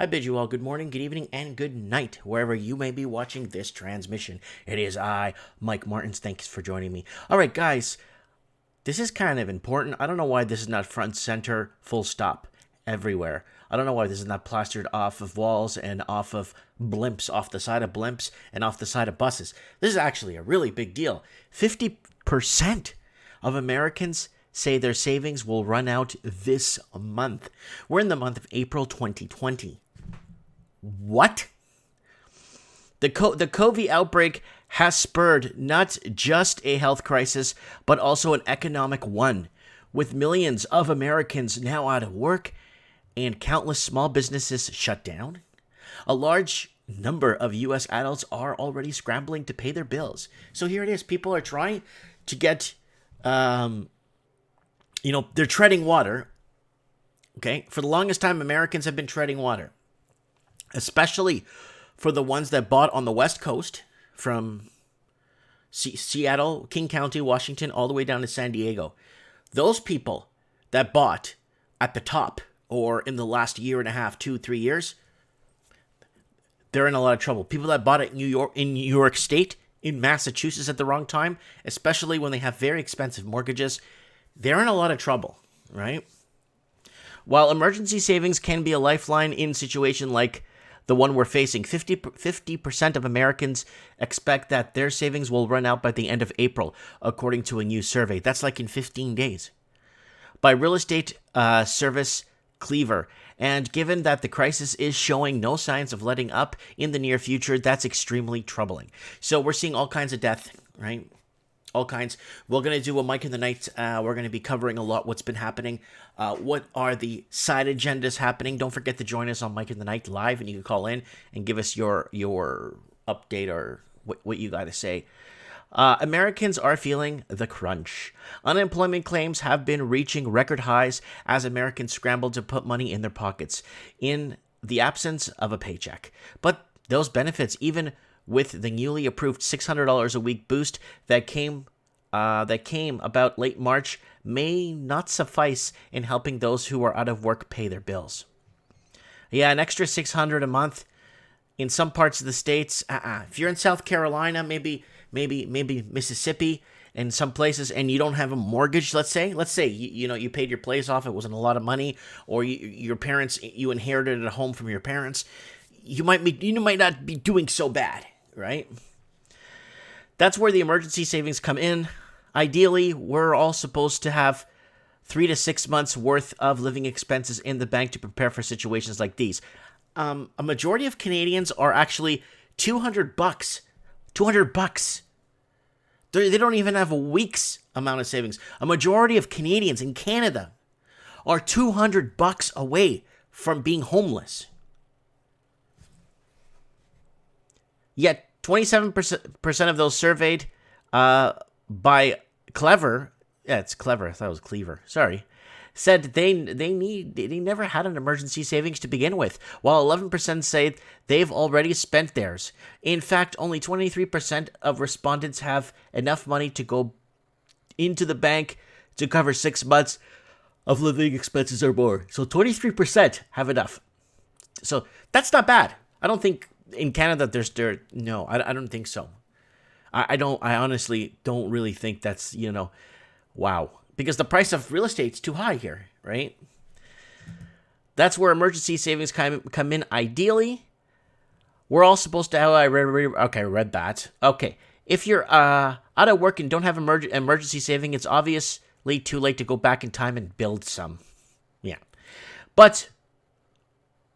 I bid you all good morning, good evening, and good night, wherever you may be watching this transmission. It is I, Mike Martins. Thanks for joining me. All right, guys, this is kind of important. I don't know why this is not front center, full stop, everywhere. I don't know why this is not plastered off of walls and off of blimps, off the side of blimps and off the side of buses. This is actually a really big deal. 50% of Americans say their savings will run out this month. We're in the month of April 2020. What? The COVID outbreak has spurred not just a health crisis, but also an economic one, with millions of Americans now out of work and countless small businesses shut down. A large number of U.S. adults are already scrambling to pay their bills. So here it is. People are trying to get, they're treading water. Okay. For the longest time, Americans have been treading water, especially for the ones that bought on the West Coast from Seattle, King County, Washington, all the way down to San Diego. Those people that bought at the top or in the last year and a half, 2-3 years, they're in a lot of trouble. People that bought it in New York State, in Massachusetts at the wrong time, especially when they have very expensive mortgages, they're in a lot of trouble, right? While emergency savings can be a lifeline in a situation like the one we're facing, 50% of Americans expect that their savings will run out by the end of April, according to a new survey. That's like in 15 days. By real estate service Cleaver. And given that the crisis is showing no signs of letting up in the near future, that's extremely troubling. So we're seeing all kinds of death, right? All kinds. We're going to do a Mike in the Night. We're going to be covering a lot what's been happening. What are the side agendas happening? Don't forget to join us on Mike in the Night live, and you can call in and give us your update or what you got to say. Americans are feeling the crunch. Unemployment claims have been reaching record highs as Americans scramble to put money in their pockets in the absence of a paycheck. But those benefits, even with the newly approved $600 a week boost that came about late March, may not suffice in helping those who are out of work pay their bills. Yeah, an extra $600 a month in some parts of the states. If you're in South Carolina, maybe Mississippi and some places, and you don't have a mortgage, let's say you paid your place off, it wasn't a lot of money, or you inherited a home from your parents, you might not be doing so bad, right? That's where the emergency savings come in. Ideally, we're all supposed to have 3 to 6 months worth of living expenses in the bank to prepare for situations like these. A majority of Canadians are actually $200. $200. They don't even have a week's amount of savings. A majority of Canadians in Canada are $200 away from being homeless. Yet 27% of those surveyed by Clever, it's Clever, I thought it was Cleaver, sorry, said they never had an emergency savings to begin with, while 11% say they've already spent theirs. In fact, only 23% of respondents have enough money to go into the bank to cover 6 months of living expenses or more. So 23% have enough. So that's not bad. I don't think in Canada I don't think so. I honestly don't really think that's, wow. Because the price of real estate's too high here, right? That's where emergency savings come in ideally. We're all supposed to have... I read that. Okay. If you're out of work and don't have emergency saving, it's obviously too late to go back in time and build some. Yeah. But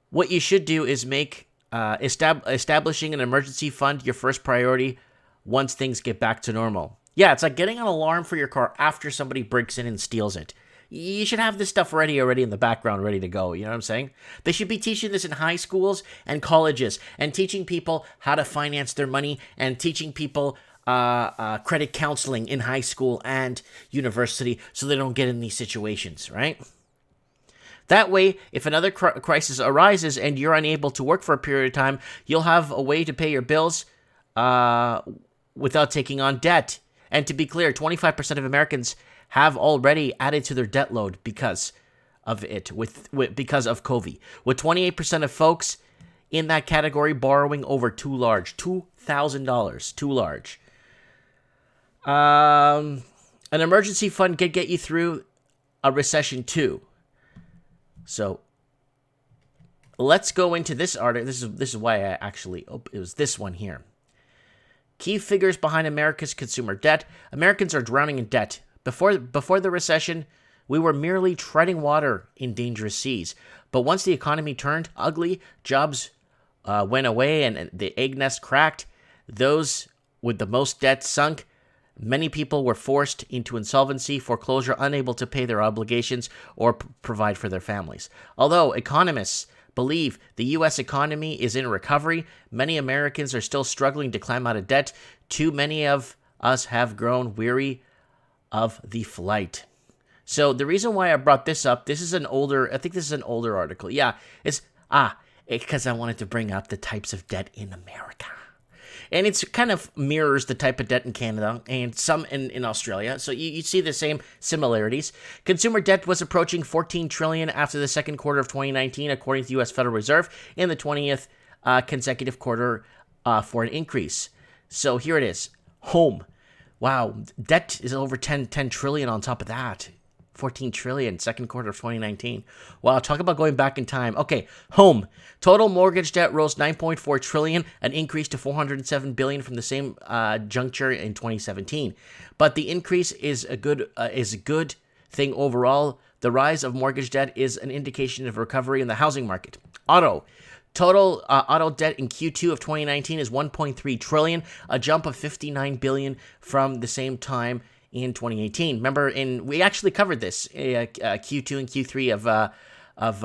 what you should do is make establishing an emergency fund your first priority once things get back to normal. Yeah, it's like getting an alarm for your car after somebody breaks in and steals it. You should have this stuff already in the background, ready to go. You know what I'm saying? They should be teaching this in high schools and colleges and teaching people how to finance their money and teaching people credit counseling in high school and university so they don't get in these situations, right? That way, if another crisis arises and you're unable to work for a period of time, you'll have a way to pay your bills without taking on debt. And to be clear, 25% of Americans have already added to their debt load because of it because of COVID, with 28% of folks in that category borrowing over $2,000, too large. An emergency fund could get you through a recession too. So let's go into this article. This is why I actually it was this one here. Key figures behind America's consumer debt. Americans are drowning in debt. Before the recession, we were merely treading water in dangerous seas. But once the economy turned ugly, jobs went away and the egg nest cracked, those with the most debt sunk. Many people were forced into insolvency, foreclosure, unable to pay their obligations or provide for their families. Although economists believe the U.S. economy is in recovery, many Americans are still struggling to climb out of debt. Too many of us have grown weary of the flight. So the reason why I brought this up, I think this is an older article. Yeah, it's because I wanted to bring up the types of debt in America. And it's kind of mirrors the type of debt in Canada and some in Australia. So you see the same similarities. Consumer debt was approaching $14 trillion after the second quarter of 2019, according to the U.S. Federal Reserve, in the 20th consecutive quarter for an increase. So here it is. Home. Wow. Debt is over 10 trillion on top of that. 14 trillion, second quarter of 2019. Wow, talk about going back in time. Okay, home. Total mortgage debt rose 9.4 trillion, an increase to 407 billion from the same juncture in 2017. But the increase is a good thing overall. The rise of mortgage debt is an indication of recovery in the housing market. Auto. Total auto debt in Q2 of 2019 is 1.3 trillion, a jump of 59 billion from the same time in 2018. Remember, we actually covered this Q2 and Q3 of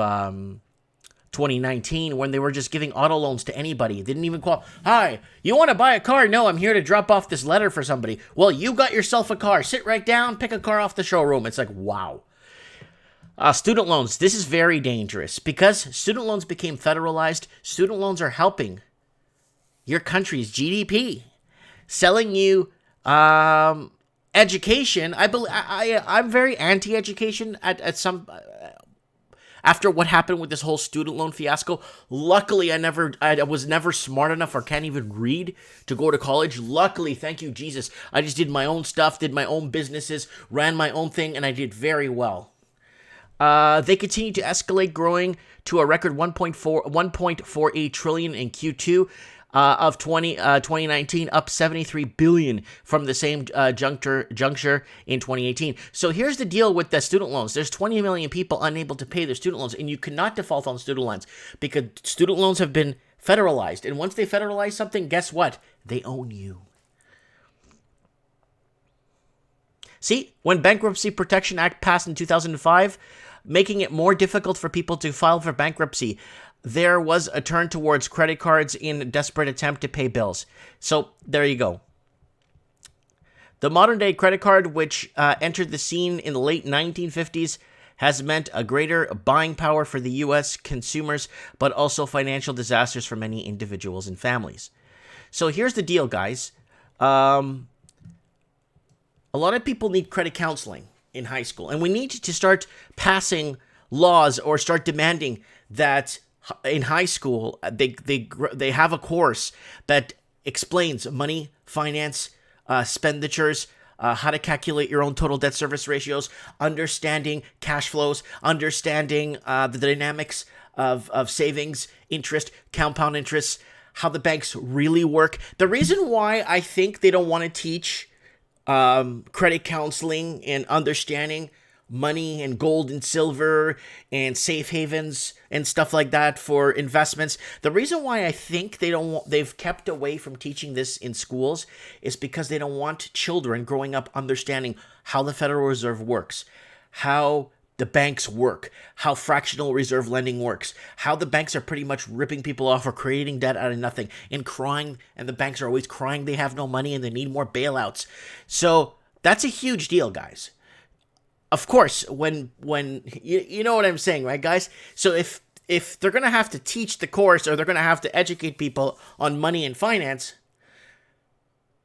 2019 when they were just giving auto loans to anybody. They didn't even call. Hi, you want to buy a car? No, I'm here to drop off this letter for somebody. Well, you got yourself a car. Sit right down, pick a car off the showroom. It's like, wow. Student loans. This is very dangerous because student loans became federalized. Student loans are helping your country's GDP, selling you education. I'm very anti-education at some after what happened with this whole student loan fiasco. Luckily, I was never smart enough or can't even read to go to college. Luckily, thank you, Jesus. I just did my own stuff, did my own businesses, ran my own thing, and I did very well. They continue to escalate, growing to a record 1.48 trillion in Q2 of 2019, up 73 billion from the same juncture in 2018. So here's the deal with the student loans. There's 20 million people unable to pay their student loans, and you cannot default on student loans because student loans have been federalized. And once they federalize something, guess what? They own you. See, when Bankruptcy Protection Act passed in 2005, making it more difficult for people to file for bankruptcy, there was a turn towards credit cards in a desperate attempt to pay bills. So there you go. The modern-day credit card, which entered the scene in the late 1950s, has meant a greater buying power for the U.S. consumers, but also financial disasters for many individuals and families. So here's the deal, guys. A lot of people need credit counseling in high school, and we need to start passing laws or start demanding that in high school they have a course that explains money, finance, expenditures, how to calculate your own total debt service ratios, understanding cash flows, understanding the dynamics of savings, interest, compound interest, how the banks really work. The reason why I think they don't want to teach credit counseling and understanding money and gold and silver and safe havens and stuff like that for investments. The reason why I think they've kept away from teaching this in schools is because they don't want children growing up understanding how the Federal Reserve works, how the banks work, how fractional reserve lending works, how the banks are pretty much ripping people off or creating debt out of nothing and crying, and the banks are always crying they have no money and they need more bailouts. So that's a huge deal, guys. Of course, when you know what I'm saying, right, guys? So if they're going to have to teach the course or they're going to have to educate people on money and finance,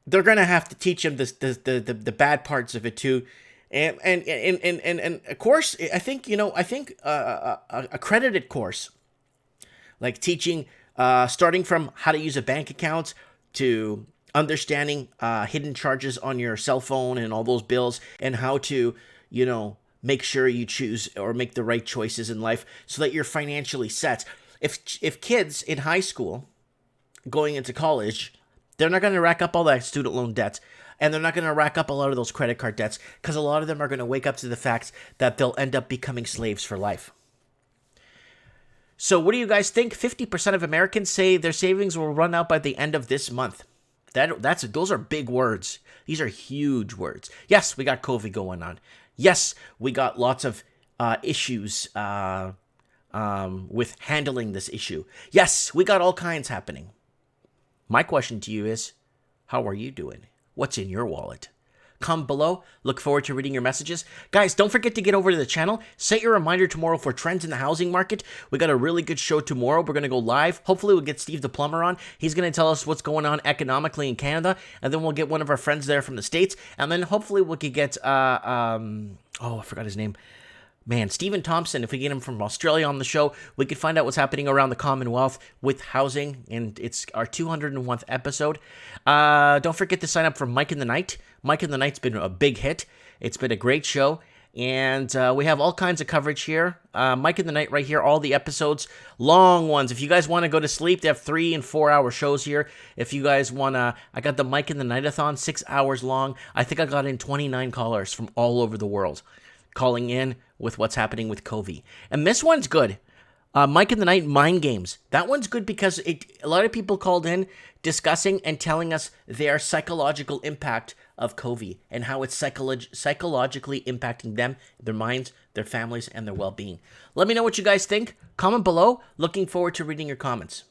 they're going to have to teach them the bad parts of it too. And a course, I think, a credited course, like teaching, starting from how to use a bank account to understanding hidden charges on your cell phone and all those bills, and how to, make sure you choose or make the right choices in life so that you're financially set. If kids in high school going into college, they're not going to rack up all that student loan debt, and they're not going to rack up a lot of those credit card debts, because a lot of them are going to wake up to the fact that they'll end up becoming slaves for life. So what do you guys think? 50% of Americans say their savings will run out by the end of this month. Those are big words. These are huge words. Yes, we got COVID going on. Yes, we got lots of issues with handling this issue. Yes, we got all kinds happening. My question to you is, how are you doing? What's in your wallet? Comment below. Look forward to reading your messages. Guys, don't forget to get over to the channel. Set your reminder tomorrow for trends in the housing market. We got a really good show tomorrow. We're going to go live. Hopefully we'll get Steve the plumber on. He's going to tell us what's going on economically in Canada. And then we'll get one of our friends there from the States. And then hopefully we could get, I forgot his name. Man, Stephen Thompson, if we get him from Australia on the show, we could find out what's happening around the Commonwealth with housing, and it's our 201th episode. Don't forget to sign up for Mike in the Night. Mike in the Night's been a big hit. It's been a great show, and we have all kinds of coverage here. Mike in the Night right here, all the episodes, long ones. If you guys want to go to sleep, they have 3 and 4 hour shows here. If you guys want to, I got the Mike in the Night-a-thon, 6 hours long. I think I got in 29 callers from all over the world calling in with what's happening with COVID. And this one's good. Mike in the Night Mind Games. That one's good because a lot of people called in discussing and telling us their psychological impact of COVID and how it's psychologically impacting them, their minds, their families, and their well-being. Let me know what you guys think. Comment below. Looking forward to reading your comments.